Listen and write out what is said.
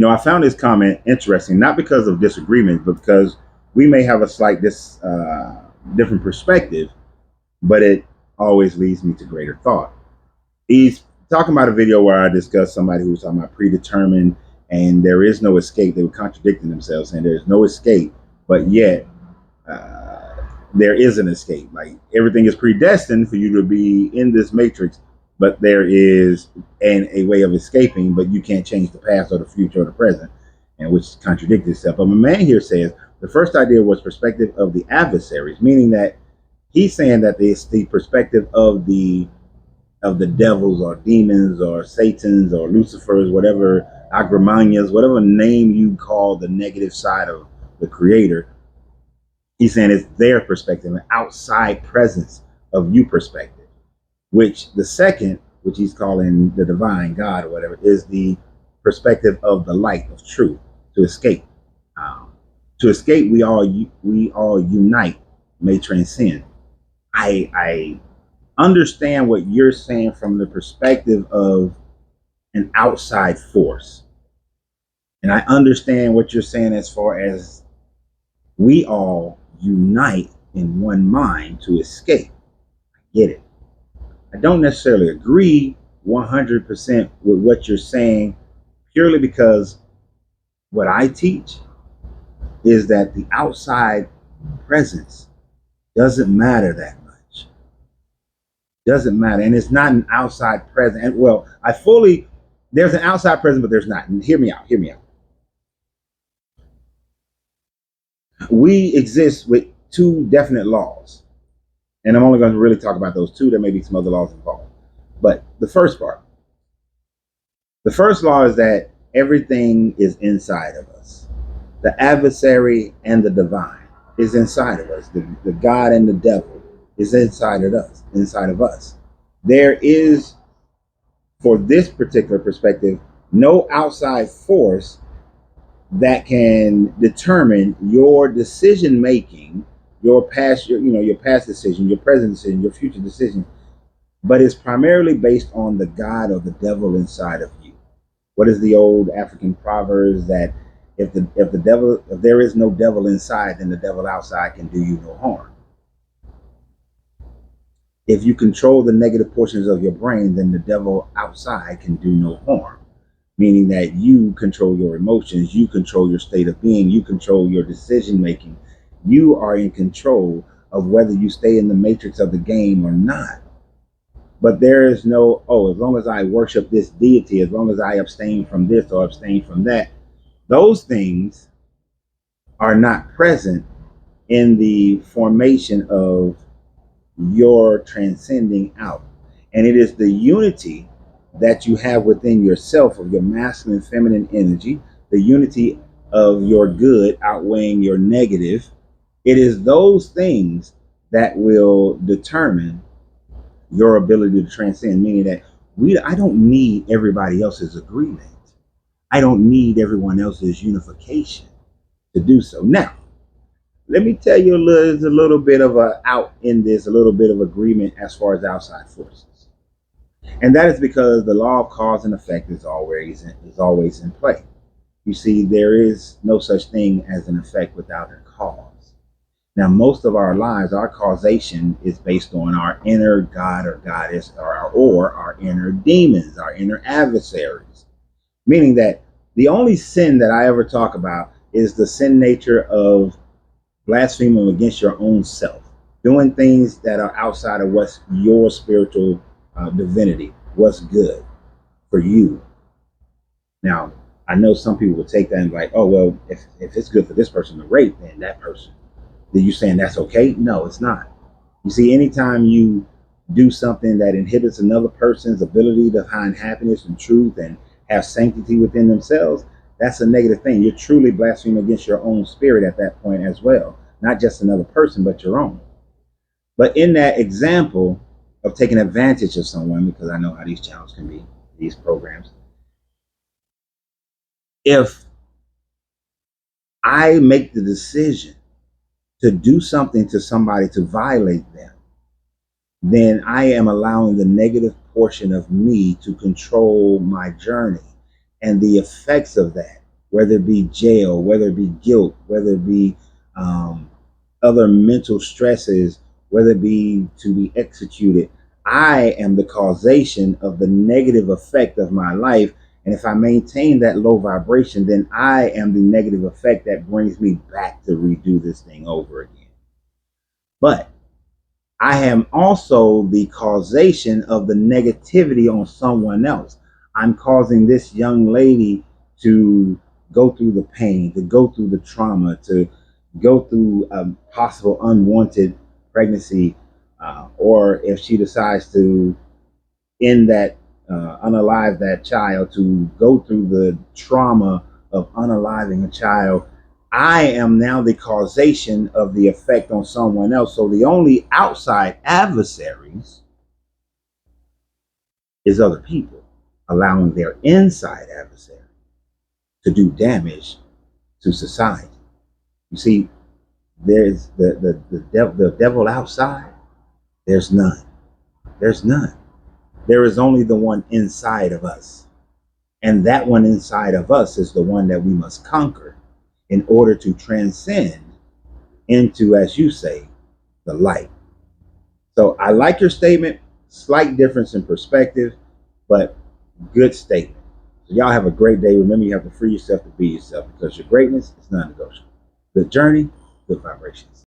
I found this comment interesting, not because of disagreement, but because we may have a slight different perspective, but it always leads me to greater thought. He's talking about a video where I discussed somebody who was talking about predetermined and there is no escape. They were contradicting themselves, saying there's no escape, but yet there is an escape. Like everything is predestined for you to be in this matrix, but there is a way of escaping, but you can't change the past or the future or the present, and which contradicts itself. But my man here says the first idea was perspective of the adversaries, meaning that he's saying that it's the perspective of the devils or demons or Satans or Lucifers, whatever, Agramanias, whatever name you call the negative side of the creator. He's saying it's their perspective, an outside presence of you perspective, which the second, which he's calling the divine God or whatever, is the perspective of the light of truth to escape. To escape, we all unite, may transcend. I understand what you're saying from the perspective of an outside force. And I understand what you're saying as far as we all unite in one mind to escape. I get it. I don't necessarily agree 100% with what you're saying, purely because what I teach is that the outside presence doesn't matter that much. Doesn't matter. And it's not an outside presence. And well, there's an outside presence, but there's not. And hear me out. We exist with two definite laws. And I'm only going to really talk about those two. There may be some other laws involved. But the first law is that everything is inside of us. The adversary and the divine is inside of us. The God and the devil is inside of us. There is, for this particular perspective, no outside force that can determine your decision making, your past decision, your present decision, your future decision, but it's primarily based on the God or the devil inside of you. What is the old African proverbs that if there is no devil inside, then the devil outside can do you no harm. If you control the negative portions of your brain, then the devil outside can do no harm. Meaning that you control your emotions, you control your state of being, you control your decision making. You are in control of whether you stay in the matrix of the game or not. But there is no, as long as I worship this deity, as long as I abstain from this or abstain from that, those things are not present in the formation of your transcending out. And it is the unity that you have within yourself of your masculine, feminine energy, the unity of your good outweighing your negative. It is those things that will determine your ability to transcend, meaning that I don't need everybody else's agreement. I don't need everyone else's unification to do so. Now, let me tell you there's a little bit of a little bit of agreement as far as outside forces. And that is because the law of cause and effect is always in play. You see, there is no such thing as an effect without a cause. Now, most of our lives, our causation is based on our inner God or goddess or our inner demons, our inner adversaries. Meaning that the only sin that I ever talk about is the sin nature of blaspheming against your own self, doing things that are outside of what's your spiritual divinity, what's good for you. Now, I know some people would take that and be like, oh, well, if it's good for this person to rape, then that person, then you saying that's okay? No, it's not. You see, anytime you do something that inhibits another person's ability to find happiness and truth and have sanctity within themselves, that's a negative thing. You're truly blaspheming against your own spirit at that point as well. Not just another person, but your own. But in that example of taking advantage of someone, because I know how these channels can be, these programs, if I make the decision to do something to somebody to violate them, then I am allowing the negative portion of me to control my journey and the effects of that. whether it be jail, whether it be guilt, whether it be other mental stresses, whether it be to be executed. I am the causation of the negative effect of my life. And if I maintain that low vibration, then I am the negative effect that brings me back to redo this thing over again. But I am also the causation of the negativity on someone else. I'm causing this young lady to go through the pain, to go through the trauma, to go through a possible unwanted pregnancy, or if she decides to end that, unalive that child, to go through the trauma of unaliving a child. I am now the causation of the effect on someone else. So the only outside adversaries is other people, allowing their inside adversary to do damage to society. You see, there's the devil outside. There's none. There's none. There is only the one inside of us. And that one inside of us is the one that we must conquer in order to transcend into, as you say, the light. So I like your statement, slight difference in perspective, but good statement. So y'all have a great day. Remember, you have to free yourself to be yourself because your greatness is non-negotiable. Good journey, good vibrations.